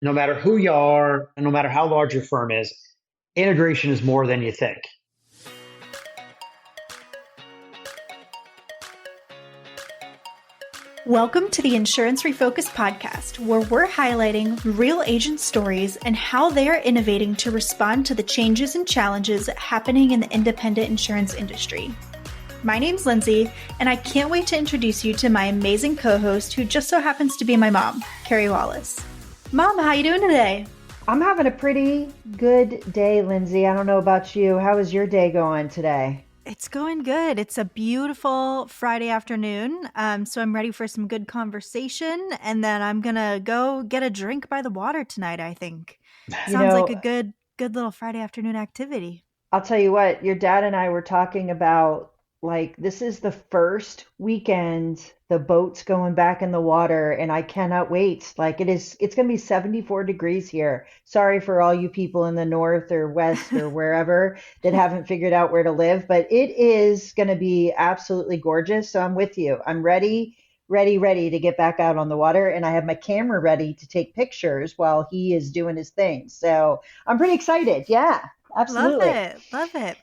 no matter who you are, and no matter how large your firm is, integration is more than you think. Welcome to the Insurance Refocused podcast, where we're highlighting real agent stories and how they are innovating to respond to the changes and challenges happening in the independent insurance industry. My name's Lindsay, and I can't wait to introduce you to my amazing co-host, who just so happens to be my mom, Carey Wallace. Mom, how you doing today? I'm having a pretty good day, Lindsay. I don't know about you. How is your day going today? It's going good. It's a beautiful Friday afternoon, so I'm ready for some good conversation, and then I'm going to go get a drink by the water tonight, I think. Sounds like a good little Friday afternoon activity. I'll tell you what, your dad and I were talking about, this is the first weekend the boat's going back in the water, and I cannot wait. It's going to be 74 degrees here. Sorry for all you people in the north or west or wherever that haven't figured out where to live, but it is going to be absolutely gorgeous. So I'm with you. I'm ready to get back out on the water, and I have my camera ready to take pictures while he is doing his thing. So I'm pretty excited. Yeah, absolutely. Love it.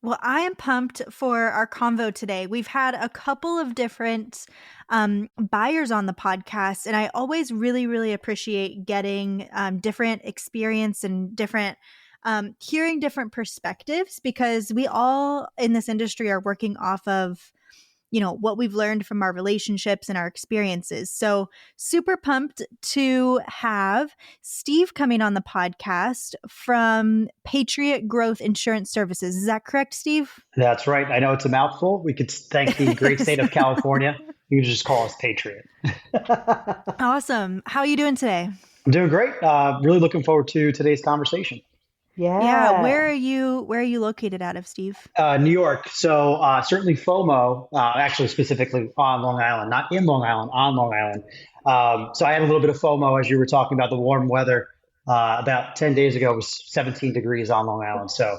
Well, I am pumped for our convo today. We've had a couple of different buyers on the podcast, and I always really, really appreciate getting different experience and different hearing different perspectives, because we all in this industry are working off of what we've learned from our relationships and our experiences. So super pumped to have Steve coming on the podcast from Patriot Growth Insurance Services. Is that correct, Steve? That's right. I know it's a mouthful. We could thank the great state of California. You can just call us Patriot. Awesome. How are you doing today? I'm doing great. Really looking forward to today's conversation. Yeah. Where are you located out of, Steve? New York. So certainly FOMO, actually specifically on Long Island, not in Long Island, on Long Island. So I had a little bit of FOMO as you were talking about the warm weather. About 10 days ago, it was 17 degrees on Long Island. So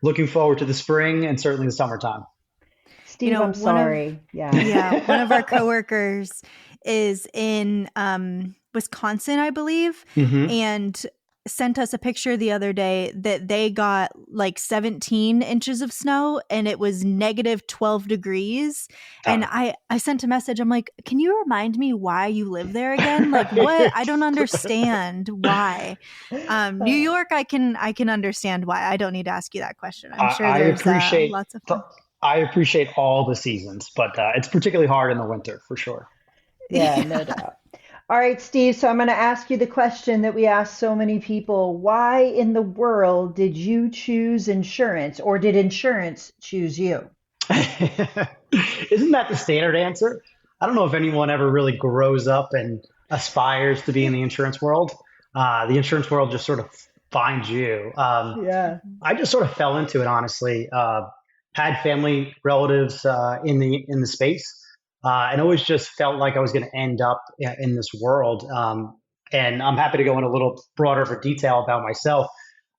looking forward to the spring and certainly the summertime. Steve, I'm sorry. One of our coworkers is in Wisconsin, I believe, and sent us a picture the other day that they got 17 inches of snow, and it was negative 12 degrees. And I sent a message. I'm like, can you remind me why you live there again? What? I don't understand why. New York, I can understand why. I don't need to ask you that question. I'm sure there's lots of fun. I appreciate all the seasons, but it's particularly hard in the winter for sure. Yeah, no doubt. All right, Steve, so I'm going to ask you the question that we ask so many people. Why in the world did you choose insurance, or did insurance choose you? Isn't that the standard answer? I don't know if anyone ever really grows up and aspires to be in the insurance world. The insurance world just sort of finds you. I just sort of fell into it, honestly. Had family relatives in the space. And always just felt like I was going to end up in this world. And I'm happy to go in a little broader for detail about myself.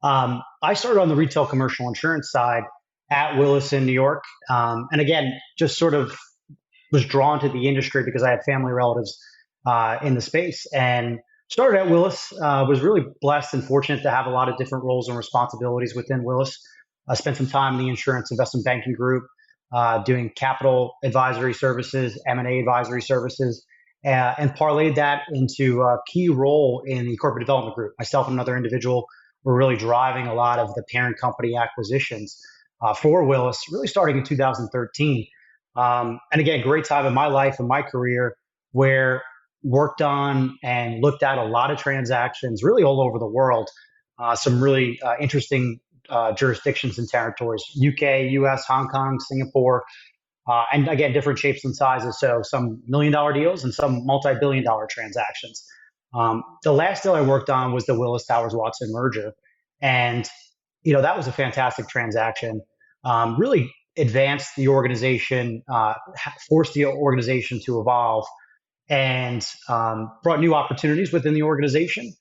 I started on the retail commercial insurance side at Willis in New York. And again, just sort of was drawn to the industry because I had family relatives in the space. And started at Willis, was really blessed and fortunate to have a lot of different roles and responsibilities within Willis. I spent some time in the insurance investment banking group, doing capital advisory services, M&A advisory services, and parlayed that into a key role in the corporate development group. Myself and another individual were really driving a lot of the parent company acquisitions for Willis, really starting in 2013. And again, great time in my life and my career where worked on and looked at a lot of transactions really all over the world, some really interesting jurisdictions and territories, UK, US, Hong Kong, Singapore, and again, different shapes and sizes. So some $1 million deals and some multi-billion-dollar transactions. The last deal I worked on was the Willis Towers Watson merger. And, that was a fantastic transaction. Really advanced the organization, forced the organization to evolve, and brought new opportunities within the organization.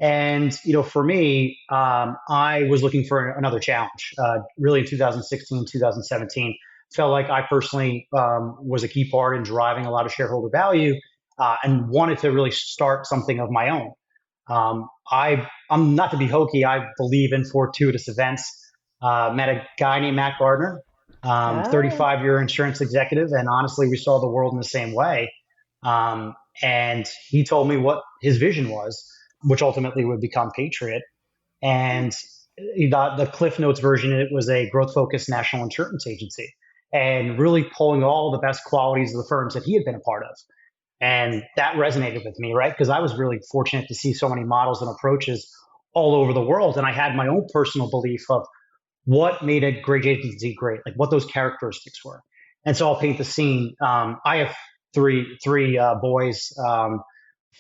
And, for me, I was looking for another challenge, really in 2016, 2017. Felt like I personally was a key part in driving a lot of shareholder value and wanted to really start something of my own. I'm not to be hokey. I believe in fortuitous events. Met a guy named Matt Gardner, Ah, 35-year insurance executive, and honestly, we saw the world in the same way. And he told me what his vision was, which ultimately would become Patriot. And the Cliff Notes version, it was a growth focused national insurance agency, and really pulling all the best qualities of the firms that he had been a part of. And that resonated with me, right? Because I was really fortunate to see so many models and approaches all over the world. And I had my own personal belief of what made a great agency great, like what those characteristics were. And so I'll paint the scene. I have three boys,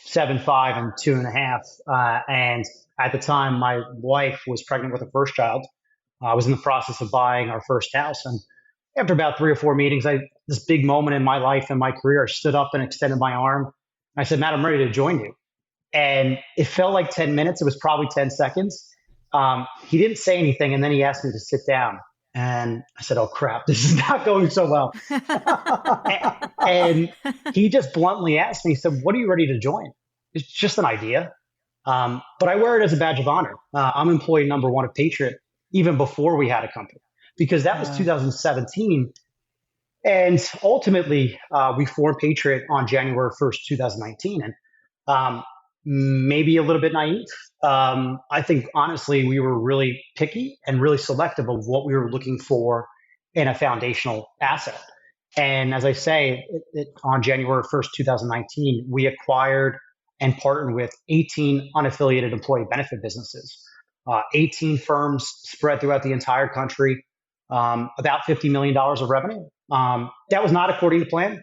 7, 5, and 2.5. And at the time, my wife was pregnant with her first child. I was in the process of buying our first house, and after about 3 or 4 meetings, this big moment in my life and my career, I stood up and extended my arm. I said, Matt, I'm ready to join you. And it felt like 10 minutes. It was probably 10 seconds. He didn't say anything. And then he asked me to sit down. And I said, oh, crap, this is not going so well. And he just bluntly asked me, he said, what are you ready to join? It's just an idea. But I wear it as a badge of honor. I'm employee number one of Patriot, even before we had a company, because that was wow. 2017. And ultimately, we formed Patriot on January 1st, 2019. And maybe a little bit naive. I think, honestly, we were really picky and really selective of what we were looking for in a foundational asset. And as I say, on January 1st, 2019, we acquired and partnered with 18 unaffiliated employee benefit businesses, 18 firms spread throughout the entire country, about $50 million of revenue. That was not according to plan.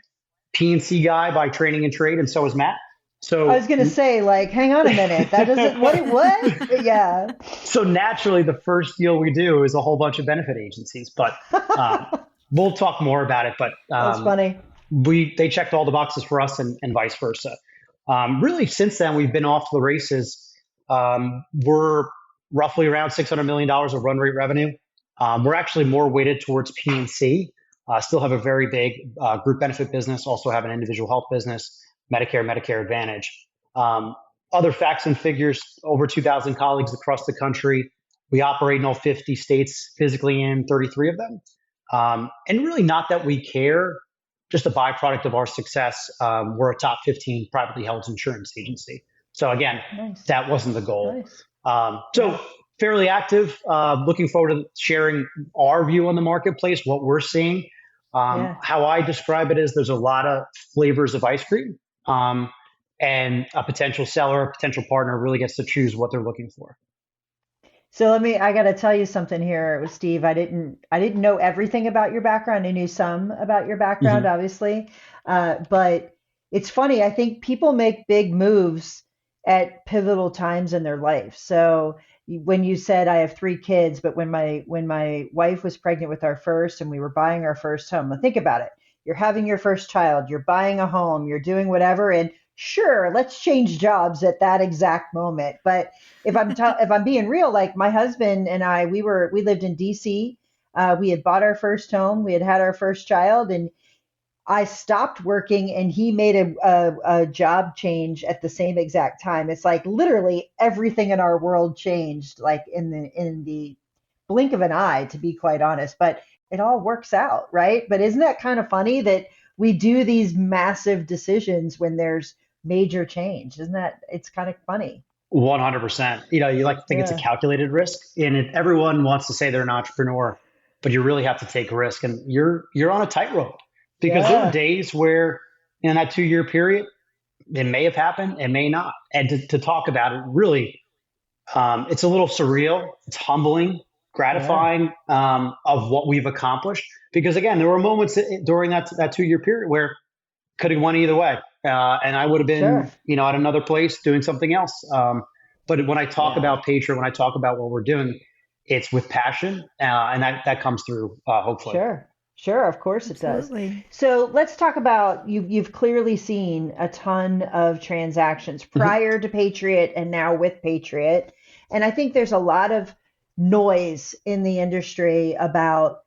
P&C guy by training and trade, and so is Matt. I So, was going to say, like, hang on a minute. That doesn't, what it was? Yeah. so naturally, the first deal we do is a whole bunch of benefit agencies, but um, we'll talk more about it. But That's funny. they checked all the boxes for us, and vice versa. Really, since then, we've been off to the races. We're roughly around $600 million of run rate revenue. We're actually more weighted towards P&C. Still have a very big group benefit business, also have an individual health business, Medicare Advantage. Other facts and figures, over 2,000 colleagues across the country. We operate in all 50 states, physically in 33 of them. And really not that we care, just a byproduct of our success. We're a top 15 privately held insurance agency. So again, Nice. that wasn't the goal. Nice. Yeah. So fairly active, looking forward to sharing our view on the marketplace, what we're seeing. Yeah. How I describe it is there's a lot of flavors of ice cream, and a potential seller, a potential partner really gets to choose what they're looking for. So I got to tell you something here with Steve. I didn't know everything about your background. I knew some about your background, Mhm. obviously. But it's funny. I think people make big moves at pivotal times in their life. So when you said I have 3 kids, but when my wife was pregnant with our first and we were buying our first home, now think about it. You're having your first child, you're buying a home, you're doing whatever, and sure, let's change jobs at that exact moment. But if I'm being real, like my husband and I, we lived in DC. We had bought our first home, we had had our first child, and I stopped working, and he made a job change at the same exact time. It's like literally everything in our world changed, like in the blink of an eye, to be quite honest. But it all works out, right? But isn't that kind of funny that we do these massive decisions when there's major change? Isn't that, it's kind of funny. 100%. You like to think it's a Yeah. calculated risk, and everyone wants to say they're an entrepreneur, but you really have to take risk, and you're on a tightrope, because there were Yeah. days where in that 2-year period, it may have happened, it may not. And to talk about it, really, it's a little surreal. It's humbling, Yeah. gratifying, of what we've accomplished. Because again, there were moments during that 2-year period where could have went either way, and I would have Sure. been, at another place doing something else. But when I talk Yeah. about Patriot, when I talk about what we're doing, it's with passion, and that comes through, hopefully. Sure. Sure, of course it does. Absolutely. So let's talk about you've clearly seen a ton of transactions Mhm. prior to Patriot and now with Patriot. And I think there's a lot of noise in the industry about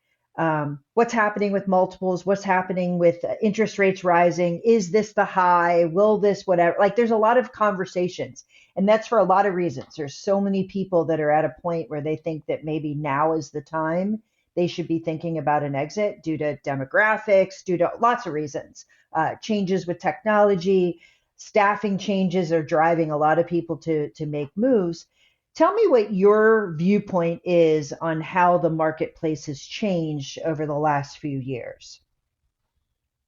what's happening with multiples, what's happening with interest rates rising. Is this the high? Will this whatever? Like there's a lot of conversations. And that's for a lot of reasons. There's so many people that are at a point where they think that maybe now is the time they should be thinking about an exit due to demographics, due to lots of reasons. Changes with technology, staffing changes are driving a lot of people to make moves. Tell me what your viewpoint is on how the marketplace has changed over the last few years.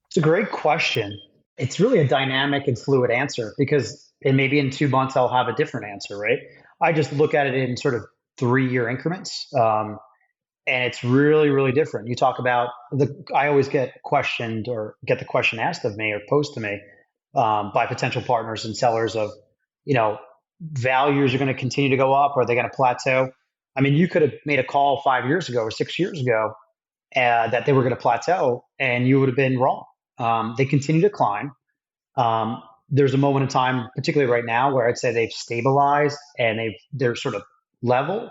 It's a great question. It's really a dynamic and fluid answer because maybe in 2 months I'll have a different answer, right? I just look at it in sort of 3-year increments. And it's really, really different. You talk about I always get questioned or get the question asked of me or posed to me by potential partners and sellers of, values are going to continue to go up. Or are they going to plateau? I mean, you could have made a call 5 years ago or 6 years ago that they were going to plateau and you would have been wrong. They continue to climb. There's a moment in time, particularly right now, where I'd say they've stabilized and they're sort of level.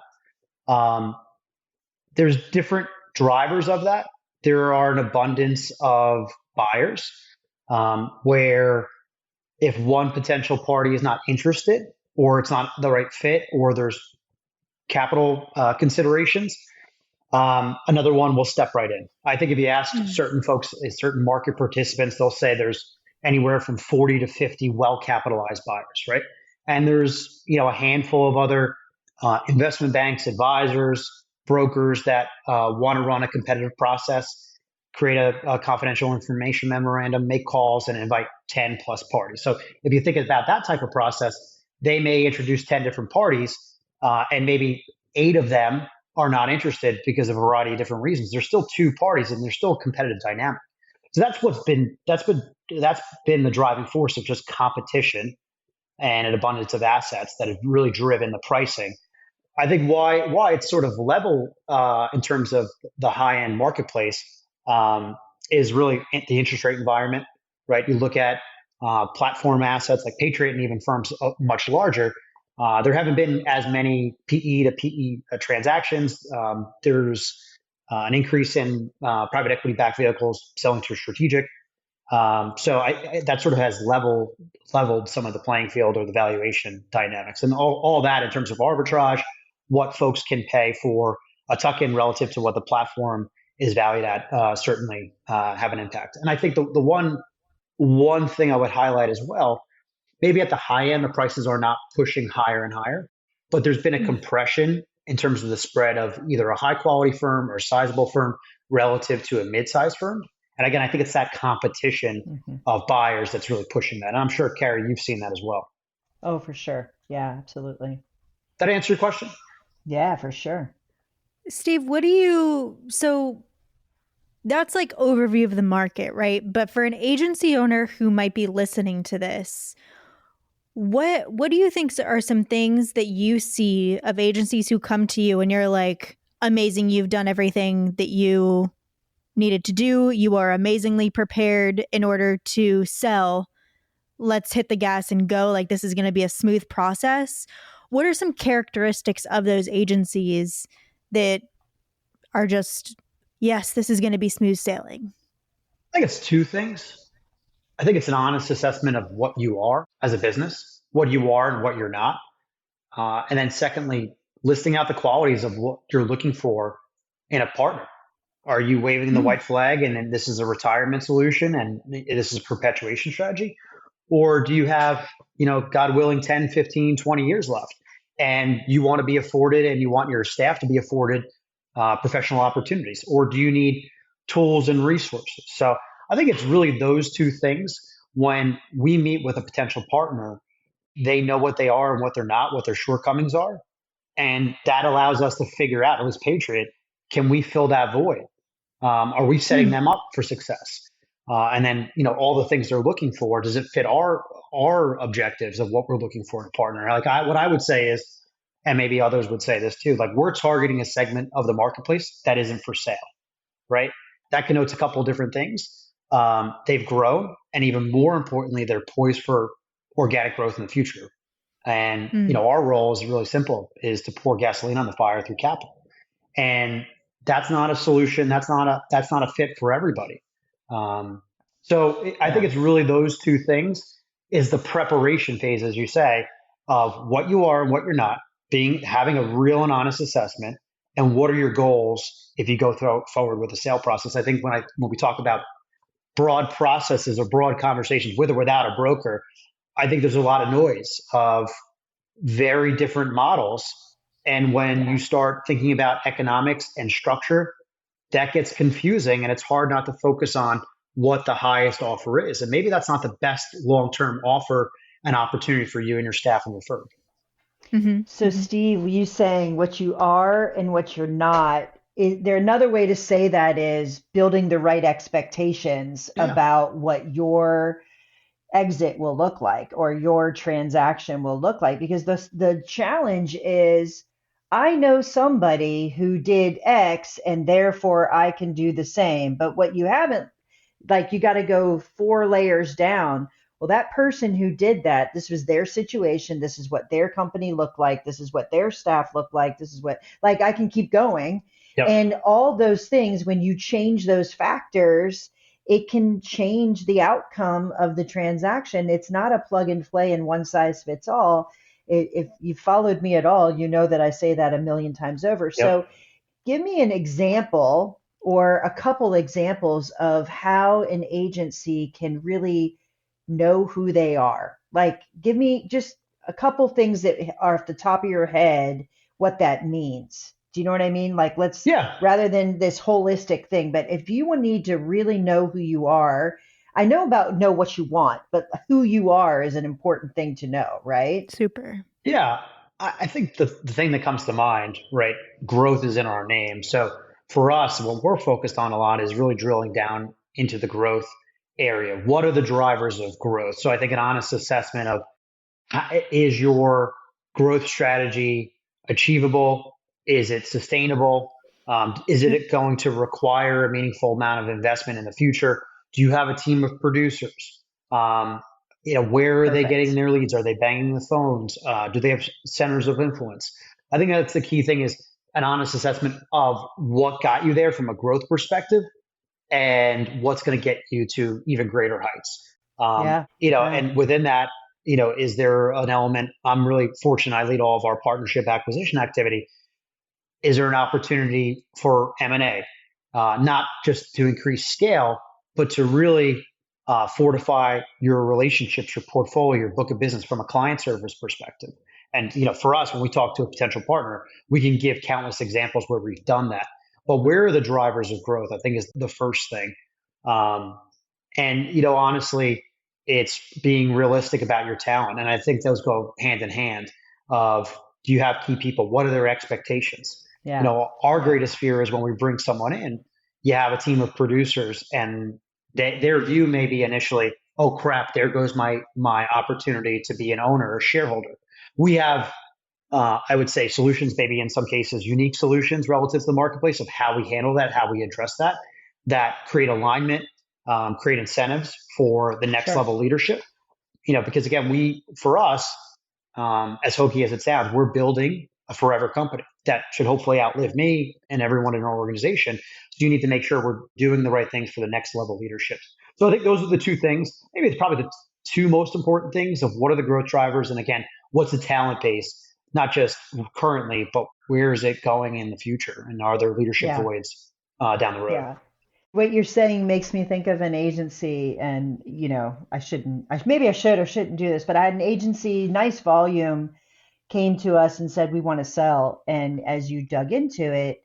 There's different drivers of that. There are an abundance of buyers where if one potential party is not interested or it's not the right fit or there's capital considerations, another one will step right in. I think if you ask certain folks, certain market participants, they'll say there's anywhere from 40 to 50 well-capitalized buyers, right? And there's, a handful of other investment banks, advisors, brokers that want to run a competitive process, create a confidential information memorandum, make calls, and invite 10 plus parties. So if you think about that type of process, they may introduce 10 different parties, and maybe 8 of them are not interested because of a variety of different reasons. There's still 2 parties, and there's still a competitive dynamic. So that's been the driving force of just competition and an abundance of assets that have really driven the pricing. I think why it's sort of level in terms of the high end marketplace is really the interest rate environment, right? You look at platform assets like Patriot and even firms much larger. There haven't been as many PE to PE transactions. There's an increase in private equity backed vehicles selling to strategic. So that sort of has leveled some of the playing field or the valuation dynamics and all that in terms of arbitrage, what folks can pay for a tuck-in relative to what the platform is valued at, certainly have an impact. And I think the one thing I would highlight as well, maybe at the high end, the prices are not pushing higher and higher, but there's been a compression in terms of the spread of either a high quality firm or a sizable firm relative to a mid-sized firm. And again, I think it's that competition of buyers that's really pushing that. And I'm sure, Carey, you've seen that as well. Oh, for sure. Yeah, absolutely. That answer your question? Yeah, for sure. Steve, so that's like overview of the market, right? But for an agency owner who might be listening to this, what do you think are some things that you see of agencies who come to you and you're like, amazing, you've done everything that you needed to do. You are amazingly prepared in order to sell. Let's hit the gas and go. Like, this is going to be a smooth process. What are some characteristics of those agencies that are just, yes, this is going to be smooth sailing? I think it's 2 things. I think it's an honest assessment of what you are as a business, what you are and what you're not. And then secondly, listing out the qualities of what you're looking for in a partner. Are you waving the white flag and then this is a retirement solution and this is a perpetuation strategy? Or do you have, God willing, 10, 15, 20 years left and you want to be afforded and you want your staff to be afforded professional opportunities? Or do you need tools and resources? So I think it's really those 2 things. When we meet with a potential partner, they know what they are and what they're not, what their shortcomings are. And that allows us to figure out, at least Patriot, can we fill that void? Are we setting them up for success? And then, all the things they're looking for, does it fit our objectives of what we're looking for in a partner? Like what I would say is, and maybe others would say this too, like we're targeting a segment of the marketplace that isn't for sale, right? That connotes a couple of different things. They've grown, and even more importantly, they're poised for organic growth in the future. And, our role is really simple, is to pour gasoline on the fire through capital. And that's not a solution. That's not a fit for everybody. So I think it's really those 2 things is the preparation phase, as you say. of what you are and what you're not, having a real and honest assessment, and what are your goals if you go forward with the sale process. I think when we talk about broad processes or broad conversations with or without a broker, I think there's a lot of noise of very different models. And when you start thinking about economics and structure, that gets confusing, and it's hard not to focus on what the highest offer is. And maybe that's not the best long-term offer and opportunity for you and your staff and your firm. Mm-hmm. So, Steve, you saying what you are and what you're not, another way to say that is building the right expectations about what your exit will look like or your transaction will look like. Because the challenge is, I know somebody who did X and therefore I can do the same. But what you haven't, like, you got to go 4 layers down. Well, that person who did that, this was their situation. This is what their company looked like. This is what their staff looked like. This is what, like, I can keep going. Yep. And all those things, when you change those factors, it can change the outcome of the transaction. It's not a plug and play and one size fits all. If you followed me at all, you know that I say that a million times over. Yep. So give me an example or a couple examples of how an agency can really know who they are. Like, give me just a couple things that are off the top of your head, what that means. Do you know what I mean? Like, rather than this holistic thing, but if you need to really know who you are, I know what you want, but who you are is an important thing to know, right? Super. Yeah. I think the thing that comes to mind, right? Growth is in our name. So for us, what we're focused on a lot is really drilling down into the growth area. What are the drivers of growth? So I think an honest assessment of, is your growth strategy achievable? Is it sustainable? Is it going to require a meaningful amount of investment in the future? Do you have a team of producers? Where are they getting their leads? Are they banging the phones? Do they have centers of influence? I think that's the key thing, is an honest assessment of what got you there from a growth perspective and what's going to get you to even greater heights. And within that, is there an element? I'm really fortunate. I lead all of our partnership acquisition activity. Is there an opportunity for M&A, not just to increase scale, but to really fortify your relationships, your portfolio, your book of business from a client service perspective? And for us, when we talk to a potential partner, we can give countless examples where we've done that. But where are the drivers of growth, I think, is the first thing. Honestly, it's being realistic about your talent. And I think those go hand in hand of, do you have key people? What are their expectations? Yeah. Our greatest fear is when we bring someone in, you have a team of producers and their view may be initially, oh crap, there goes my opportunity to be an owner or shareholder. We have, I would say, solutions, maybe in some cases, unique solutions relative to the marketplace of how we handle that, how we address that create alignment, create incentives for the next level leadership. Because again, for us, as hokey as it sounds, we're building a forever company that should hopefully outlive me and everyone in our organization. So you need to make sure we're doing the right things for the next level leadership. So I think those are the two things. Maybe it's probably the two most important things of what are the growth drivers, and again, what's the talent base, not just currently, but where is it going in the future, and are there leadership voids down the road? Yeah. What you're saying makes me think of an agency, and maybe I should or shouldn't do this, but I had an agency, nice volume, came to us and said, we want to sell. And as you dug into it,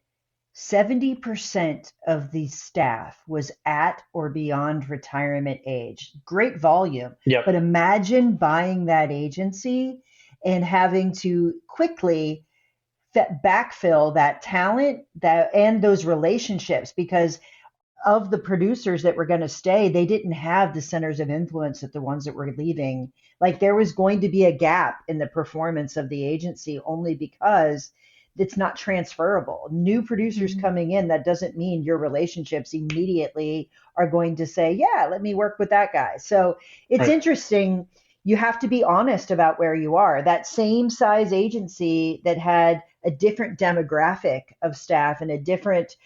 70% of the staff was at or beyond retirement age. Great volume. Yep. But imagine buying that agency and having to quickly backfill that talent and those relationships, because of the producers that were going to stay, they didn't have the centers of influence that the ones that were leaving. Like, there was going to be a gap in the performance of the agency only because it's not transferable. New producers coming in, that doesn't mean your relationships immediately are going to say, yeah, let me work with that guy. So it's interesting. You have to be honest about where you are. That same size agency that had a different demographic of staff and a different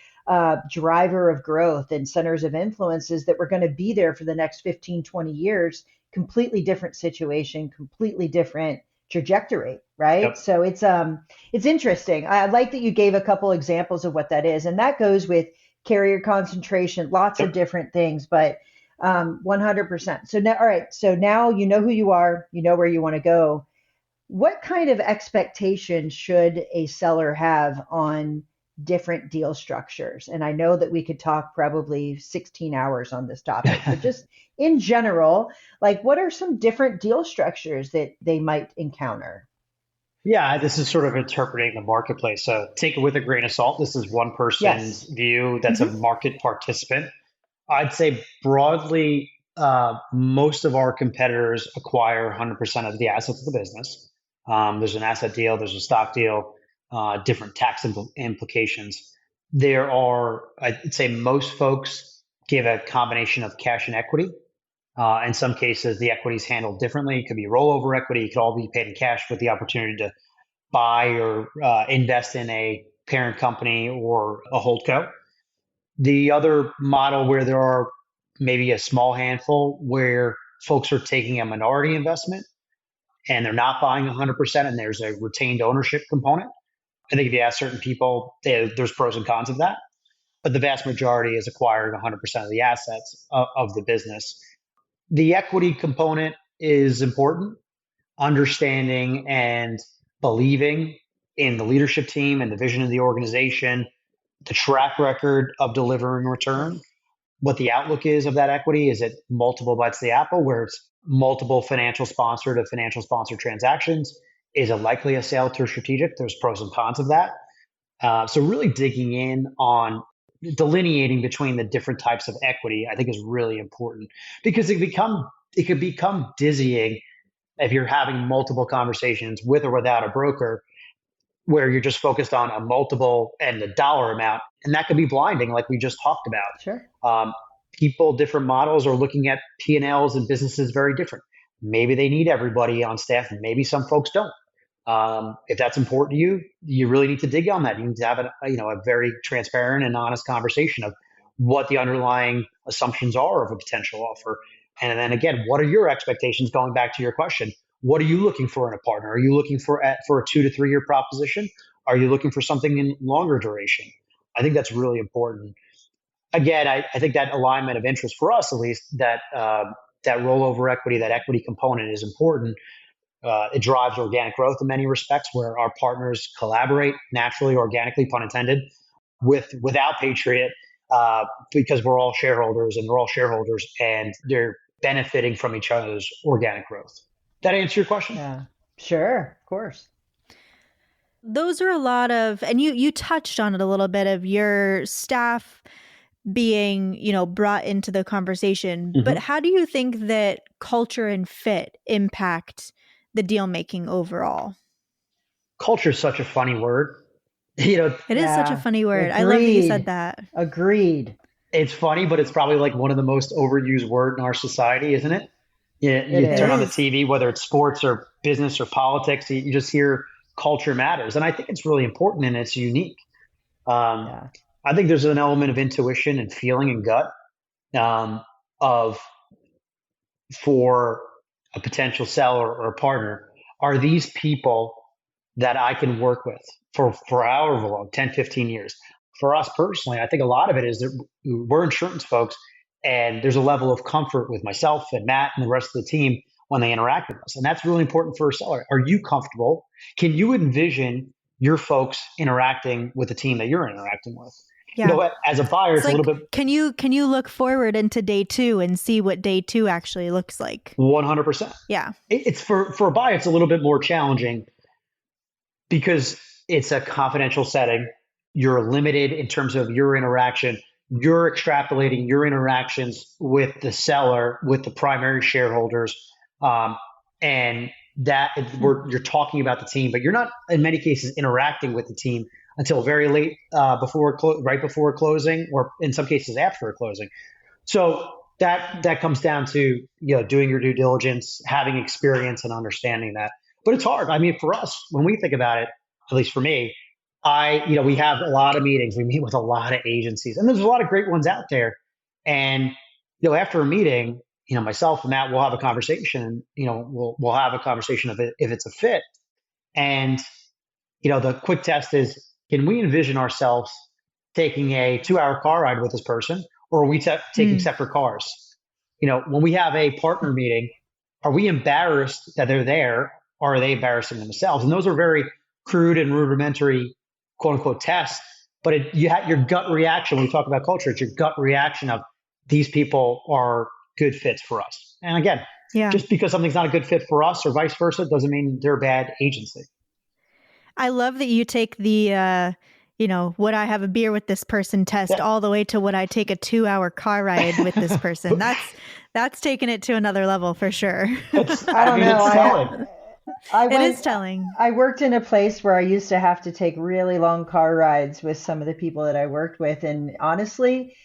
driver of growth and centers of influences that were going to be there for the next 15, 20 years, completely different situation, completely different trajectory, right? Yep. So it's interesting. I like that you gave a couple examples of what that is, and that goes with carrier concentration, lots of Yep. different things, but 100%. So now, all right. So now you know who you are, you know where you want to go. What kind of expectation should a seller have on different deal structures? And I know that we could talk probably 16 hours on this topic, but just in general, like what are some different deal structures that they might encounter? Yeah, this is sort of interpreting the marketplace. So take it with a grain of salt. This is one person's Yes. view that's a Hmm. market participant. I'd say broadly, most of our competitors acquire 100% of the assets of the business. There's an asset deal, there's a stock deal, different tax implications. There are, I'd say most folks give a combination of cash and equity. In some cases, the equity is handled differently. It could be rollover equity. It could all be paid in cash with the opportunity to buy or invest in a parent company or a holdco. The other model where there are maybe a small handful where folks are taking a minority investment and they're not buying 100% and there's a retained ownership component. I think if you ask certain people, there's pros and cons of that. But the vast majority is acquiring 100% of the assets of the business. The equity component is important, understanding and believing in the leadership team and the vision of the organization, the track record of delivering return, what the outlook is of that equity. Is it multiple bites of the apple where it's multiple financial sponsor to financial sponsor transactions? Is it likely a sale to a strategic? There's pros and cons of that. So really digging in on delineating between the different types of equity, I think is really important because it could become dizzying if you're having multiple conversations with or without a broker where you're just focused on a multiple and the dollar amount, and that could be blinding, like we just talked Sure. about. People, different models are looking at P&Ls and businesses very different. Maybe they need everybody on staff, and maybe some folks don't. If that's important to you, you really need to dig on that. You need to have a very transparent and honest conversation of what the underlying assumptions are of a potential offer. And then again, what are your expectations? Going back to your question, what are you looking for in a partner? Are you looking for a 2 to 3 year proposition? Are you looking for something in longer duration? I think that's really important. Again, I think that alignment of interest for us, at least, that rollover equity, that equity component is important. It drives organic growth in many respects, where our partners collaborate naturally, organically, pun intended, without Patriot, because we're all shareholders and they're all shareholders, and they're benefiting from each other's organic growth. That answer your question? Yeah. Sure. Of course. Those are a lot of, and you touched on it a little bit, of your staff being, brought into the conversation. Mm-hmm. But how do you think that culture and fit impact the deal making overall? Culture is such a funny word. It is such a funny word. I love that you said that. Agreed. It's funny, but it's probably like one of the most overused words in our society, isn't it? You It turn on the is. TV, whether it's sports or business or politics, you just hear culture matters. And I think it's really important and it's unique. Yeah. I think there's an element of intuition and feeling and gut of for a potential seller or a partner. Are these people that I can work with for however long, 10, 15 years? For us personally, I think a lot of it is that we're insurance folks, and there's a level of comfort with myself and Matt and the rest of the team when they interact with us. And that's really important for a seller. Are you comfortable? Can you envision your folks interacting with the team that you're interacting with? Yeah. As a buyer, it's a little bit. Can you look forward into day 2 and see what day 2 actually looks like? 100%. Yeah. It's for a buyer, it's a little bit more challenging because it's a confidential setting. You're limited in terms of your interaction. You're extrapolating your interactions with the seller, with the primary shareholders, and that you're talking about the team, but you're not in many cases interacting with the team until very late right before closing, or in some cases after closing. So that comes down to doing your due diligence, having experience, and understanding that. But it's hard. I mean, for us, when we think about it, at least for me, we have a lot of meetings. We meet with a lot of agencies, and there's a lot of great ones out there. And after a meeting, myself and Matt will have a conversation. We'll have a conversation of it if it's a fit. And the quick test is, can we envision ourselves taking a 2-hour car ride with this person, or are we taking separate cars? When we have a partner meeting, are we embarrassed that they're there, or are they embarrassing themselves? And those are very crude and rudimentary, quote unquote, tests. But you have your gut reaction when we talk about culture. It's your gut reaction of, these people are good fits for us. And again, just because something's not a good fit for us or vice versa doesn't mean they're a bad agency. I love that you take the, would I have a beer with this person test all the way to would I take a 2-hour car ride with this person? That's taking it to another level for sure. I don't know. It is telling. I worked in a place where I used to have to take really long car rides with some of the people that I worked with. And honestly,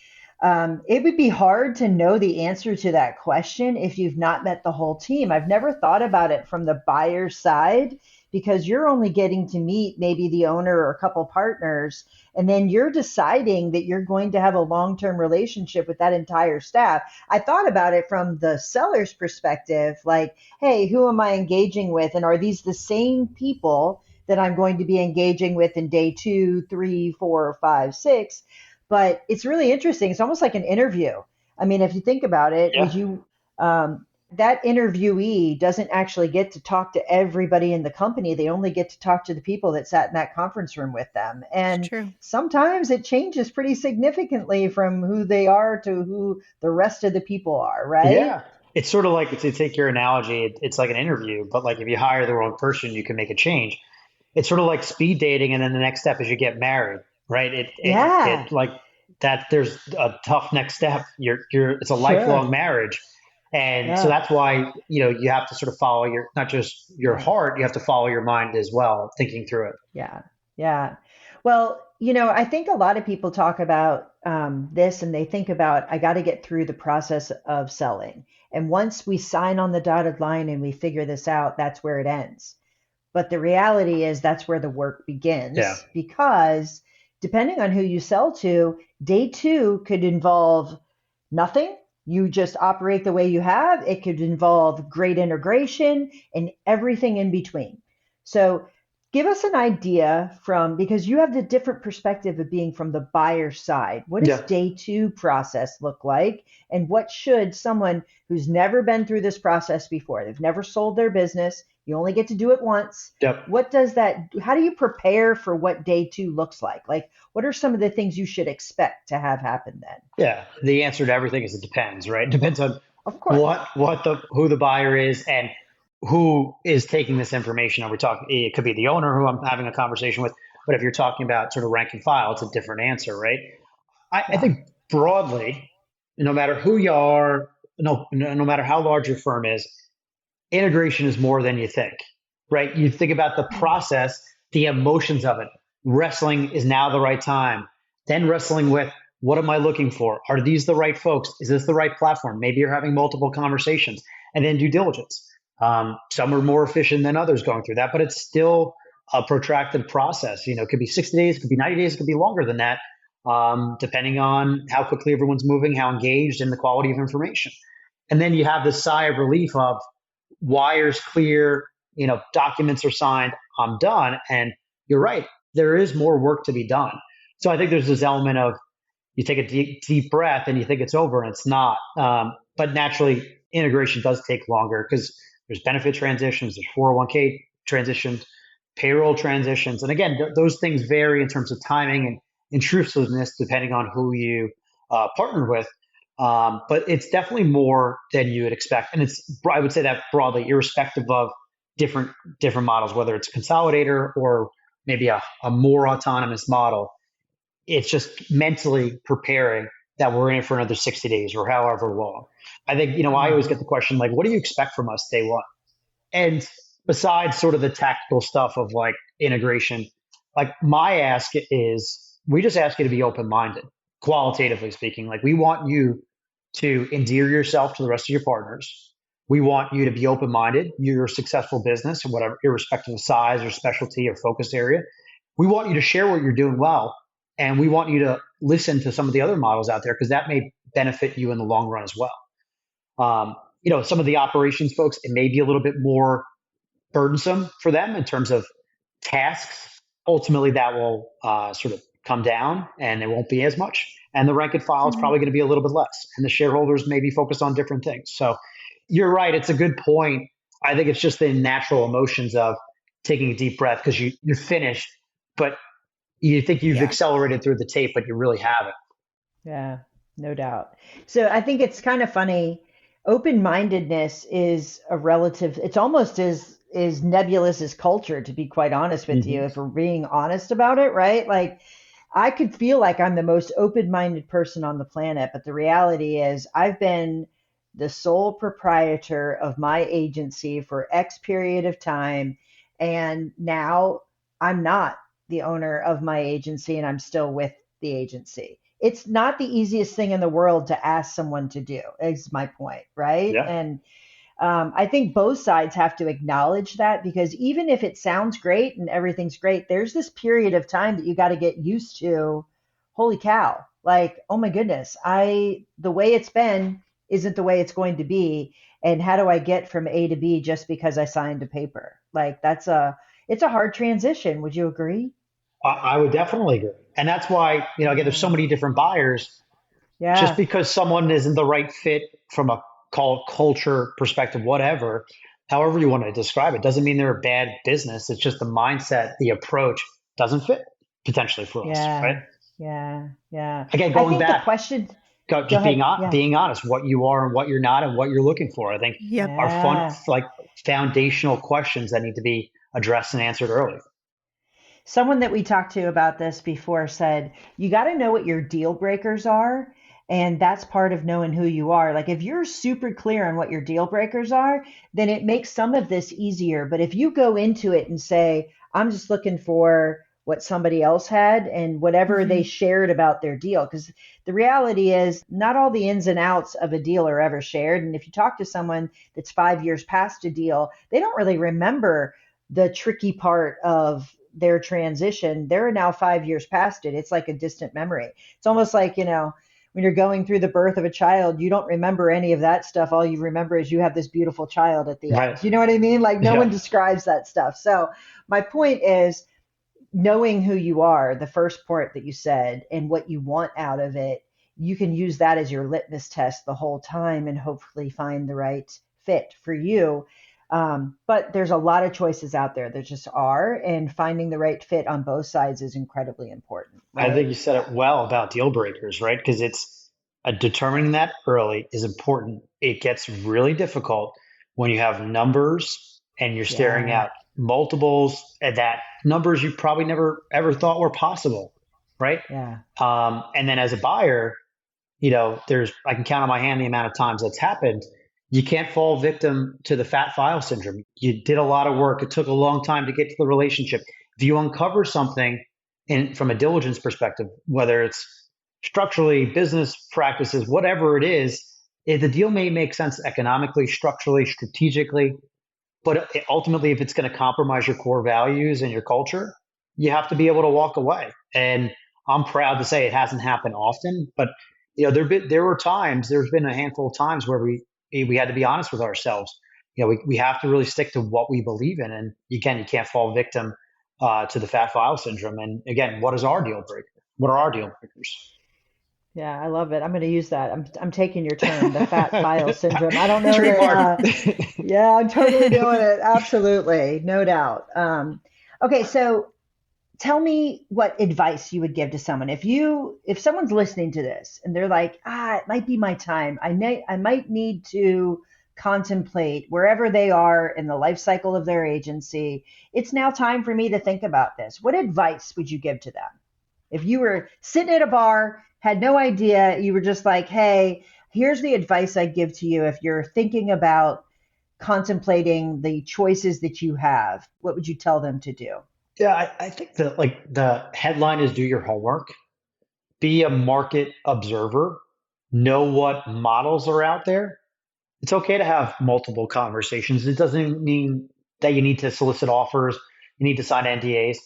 it would be hard to know the answer to that question if you've not met the whole team. I've never thought about it from the buyer's side, because you're only getting to meet maybe the owner or a couple partners, and then you're deciding that you're going to have a long-term relationship with that entire staff. I thought about it from the seller's perspective, like, hey, who am I engaging with? And are these the same people that I'm going to be engaging with in day 2, 3, 4, 5, 6? But it's really interesting. It's almost like an interview. I mean, if you think about it, that interviewee doesn't actually get to talk to everybody in the company. They only get to talk to the people that sat in that conference room with them. And sometimes it changes pretty significantly from who they are to who the rest of the people are, right? Yeah. It's sort of like, to take your analogy, it's like an interview, but like if you hire the wrong person, you can make a change. It's sort of like speed dating, and then the next step is you get married, right? It like that. There's a tough next step. It's a lifelong marriage. And so that's why, you have to sort of follow not just your heart, you have to follow your mind as well, thinking through it. Yeah. Yeah. Well, I think a lot of people talk about this, and they think about, I got to get through the process of selling. And once we sign on the dotted line and we figure this out, that's where it ends. But the reality is that's where the work begins, because depending on who you sell to, day 2 could involve nothing. You just operate the way you have. It could involve great integration and everything in between. So give us an idea because you have the different perspective of being from the buyer side. What does day 2 process look like? And what should someone who's never been through this process before, they've never sold their business, you only get to do it once. What does how do you prepare for what day 2 looks like? Like, what are some of the things you should expect to have happen then? Yeah. The answer to everything is it depends, right? It depends on who the buyer is and who is taking this information. Are we talking, it could be the owner who I'm having a conversation with, but if you're talking about sort of rank and file, it's a different answer, right? I think broadly, no matter who you are, no matter how large your firm is, integration is more than you think, right? You think about the process, the emotions of it. Wrestling is now the right time. Then wrestling with, what am I looking for? Are these the right folks? Is this the right platform? Maybe you're having multiple conversations. And then due diligence. Some are more efficient than others going through that, but it's still a protracted process. It could be 60 days, it could be 90 days, it could be longer than that, depending on how quickly everyone's moving, how engaged, and the quality of information. And then you have this sigh of relief of, wires clear, documents are signed, I'm done. And you're right, there is more work to be done. So I think there's this element of, you take a deep breath and you think it's over, and it's not. But naturally, integration does take longer because there's benefit transitions, there's 401k transitions, payroll transitions. And again, those things vary in terms of timing and intrusiveness depending on who you partner with. But it's definitely more than you would expect. And I would say that broadly, irrespective of different models, whether it's a consolidator or maybe a more autonomous model, it's just mentally preparing that we're in it for another 60 days or however long. I think, I always get the question, like, what do you expect from us day 1? And besides sort of the tactical stuff of like integration, like my ask is, we just ask you to be open-minded, qualitatively speaking. Like, we want you to endear yourself to the rest of your partners. We want you to be open-minded. You're a successful business, or whatever, irrespective of size or specialty or focus area. We want you to share what you're doing well. And we want you to listen to some of the other models out there, because that may benefit you in the long run as well. Some of the operations folks, it may be a little bit more burdensome for them in terms of tasks. Ultimately, that will sort of come down and it won't be as much. And the rank and file is Mhm. probably going to be a little bit less. And the shareholders may be focused on different things. So you're right. It's a good point. I think it's just the natural emotions of taking a deep breath because you're finished, but you think you've Yeah. accelerated through the tape, but you really haven't. Yeah, no doubt. So I think it's kind of funny. Open-mindedness is a relative, it's almost as nebulous as culture, to be quite honest with you, Hmm. if we're being honest about it, right? Like I could feel like I'm the most open-minded person on the planet, but the reality is I've been the sole proprietor of my agency for X period of time, and now I'm not the owner of my agency and I'm still with the agency. It's not the easiest thing in the world to ask someone to do, is my point, right? Yeah. And I think both sides have to acknowledge that because even if it sounds great and everything's great, there's this period of time that you got to get used to. Holy cow. Like, oh my goodness, the way it's been isn't the way it's going to be. And how do I get from A to B just because I signed a paper? Like it's a hard transition. Would you agree? I would definitely agree. And that's why, again, there's so Yeah. many different buyers. Just Yeah. because someone isn't the right fit from a culture perspective, whatever, however you want to describe it, doesn't mean they're a bad business. It's just the mindset, the approach doesn't fit potentially for us, right? Yeah. Yeah. Yeah. Again, I going think the back, question, go just ahead. Yeah. being honest, what you are and what you're not and what you're looking for. I think Yep. are fun, Yeah. like foundational questions that need to be addressed and answered early. Someone that we talked to about this before said, you got to know what your deal breakers are. And that's part of knowing who you are. Like if you're super clear on what your deal breakers are, then it makes some of this easier. But if you go into it and say, I'm just looking for what somebody else had and whatever they Hmm. shared about their deal, because the reality is not all the ins and outs of a deal are ever shared. And if you talk to someone that's 5 years past a deal, they don't really remember the tricky part of their transition. They're now 5 years past it. It's like a distant memory. It's almost like, when you're going through the birth of a child, you don't remember any of that stuff. All you remember is you have this beautiful child at the Right. end. You know what I mean? Like no one Yeah. describes that stuff. So my point is knowing who you are, the first part that you said, and what you want out of it, you can use that as your litmus test the whole time and hopefully find the right fit for you. But there's a lot of choices out there. There just are, and finding the right fit on both sides is incredibly important, I think right? you said it well about deal breakers, right? Because it's determining that early is important. It gets really difficult when you have numbers and you're staring Yeah, at multiples and that numbers you probably never ever thought were possible, right? yeah, And then as a buyer, I can count on my hand the amount of times that's happened. You can't fall victim to the fat file syndrome. You did a lot of work. It took a long time to get to the relationship. If you uncover something from a diligence perspective, whether it's structurally, business practices, whatever it is, the deal may make sense economically, structurally, strategically, but ultimately, if it's going to compromise your core values and your culture, you have to be able to walk away. And I'm proud to say it hasn't happened often, but there's been a handful of times where we had to be honest with ourselves. We have to really stick to what we believe in. And again, you can't fall victim to the fat file syndrome. And again, what is our deal breaker? What are our deal yeah. I love it. I'm going to use that. I'm taking your term, the fat file breakers? syndrome. I don't know that. Trademark. Yeah, I'm totally doing it. Absolutely, no doubt. Okay, so tell me what advice you would give to someone if someone's listening to this and they're like, it might be my time. I might need to contemplate wherever they are in the life cycle of their agency. It's now time for me to think about this. What advice would you give to them? If you were sitting at a bar, had no idea, you were just like, hey, here's the advice I give to you if you're thinking about contemplating the choices that you have, what would you tell them to do? Yeah, I think that like the headline is do your homework, be a market observer, know what models are out there. It's okay to have multiple conversations. It doesn't mean that you need to solicit offers, you need to sign NDAs,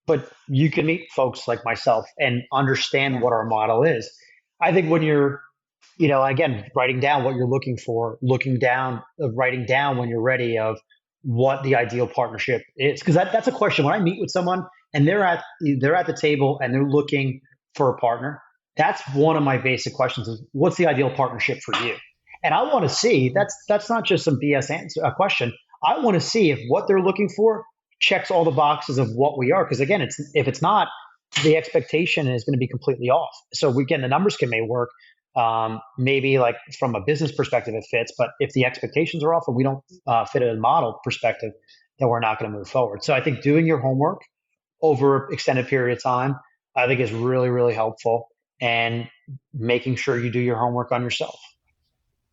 but you can meet folks like myself and understand Yeah. what our model is. I think when you're again, writing down what you're looking for, writing down when you're ready of what the ideal partnership is. Because that's a question. When I meet with someone and they're at the table and they're looking for a partner, that's one of my basic questions is, what's the ideal partnership for you? And I want to see, that's not just some BS question. I want to see if what they're looking for checks all the boxes of what we are. Because again, if it's not, the expectation is going to be completely off. So again, the numbers may work. Maybe like from a business perspective, it fits, but if the expectations are off and we don't fit in a model perspective, then we're not going to move forward. So I think doing your homework over an extended period of time, I think is really, really helpful, and making sure you do your homework on yourself.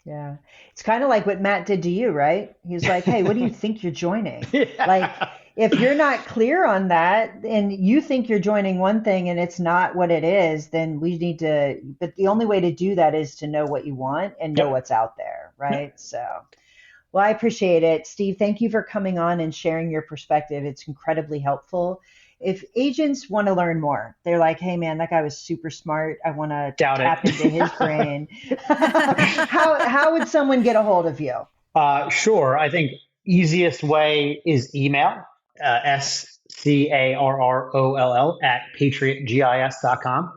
Yeah. It's kind of like what Matt did to you, right? He's like, hey, what do you think you're joining? Yeah. Like, if you're not clear on that and you think you're joining one thing and it's not what it is, then we need to, but the only way to do that is to know what you want and know what's out there, right? Yep. So, well, I appreciate it. Steve, thank you for coming on and sharing your perspective. It's incredibly helpful. If agents want to learn more, they're like, hey, man, that guy was super smart. I want to tap into his brain. How would someone get a hold of you? Sure. I think easiest way is email, SCARROLL @patriotgis.com.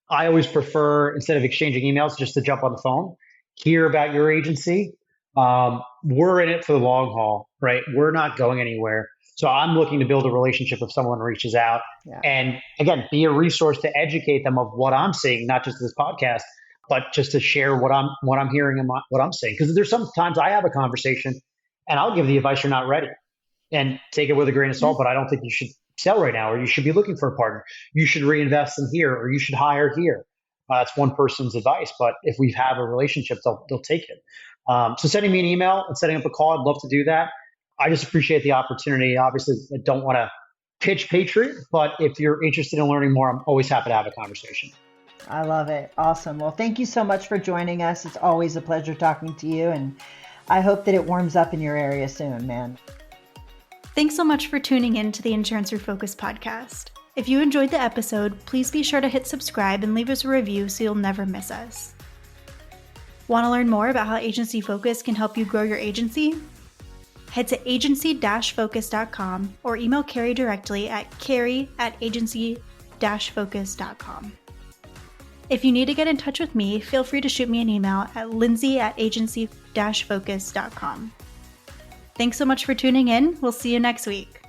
I always prefer, instead of exchanging emails, just to jump on the phone, hear about your agency. We're in it for the long haul, right? We're not going anywhere. So I'm looking to build a relationship if someone reaches out, and again, be a resource to educate them of what I'm seeing, not just this podcast, but just to share what I'm hearing and what I'm seeing. Because there's sometimes I have a conversation and I'll give the advice, you're not ready, and take it with a grain of salt. But I don't think you should sell right now, or you should be looking for a partner. You should reinvest in here, or you should hire here. That's one person's advice, but if we have a relationship, they'll take it. So sending me an email and setting up a call, I'd love to do that. I just appreciate the opportunity. Obviously, I don't want to pitch Patriot, but if you're interested in learning more, I'm always happy to have a conversation. I love it. Awesome. Well, thank you so much for joining us. It's always a pleasure talking to you, and I hope that it warms up in your area soon, man. Thanks so much for tuning in to the Insurance Refocused podcast. If you enjoyed the episode, please be sure to hit subscribe and leave us a review so you'll never miss us. Want to learn more about how Agency Focus can help you grow your agency? Head to agency-focus.com or email Carey directly at carey@agency-focus.com. If you need to get in touch with me, feel free to shoot me an email at lindsay@agency-focus.com. Thanks so much for tuning in. We'll see you next week.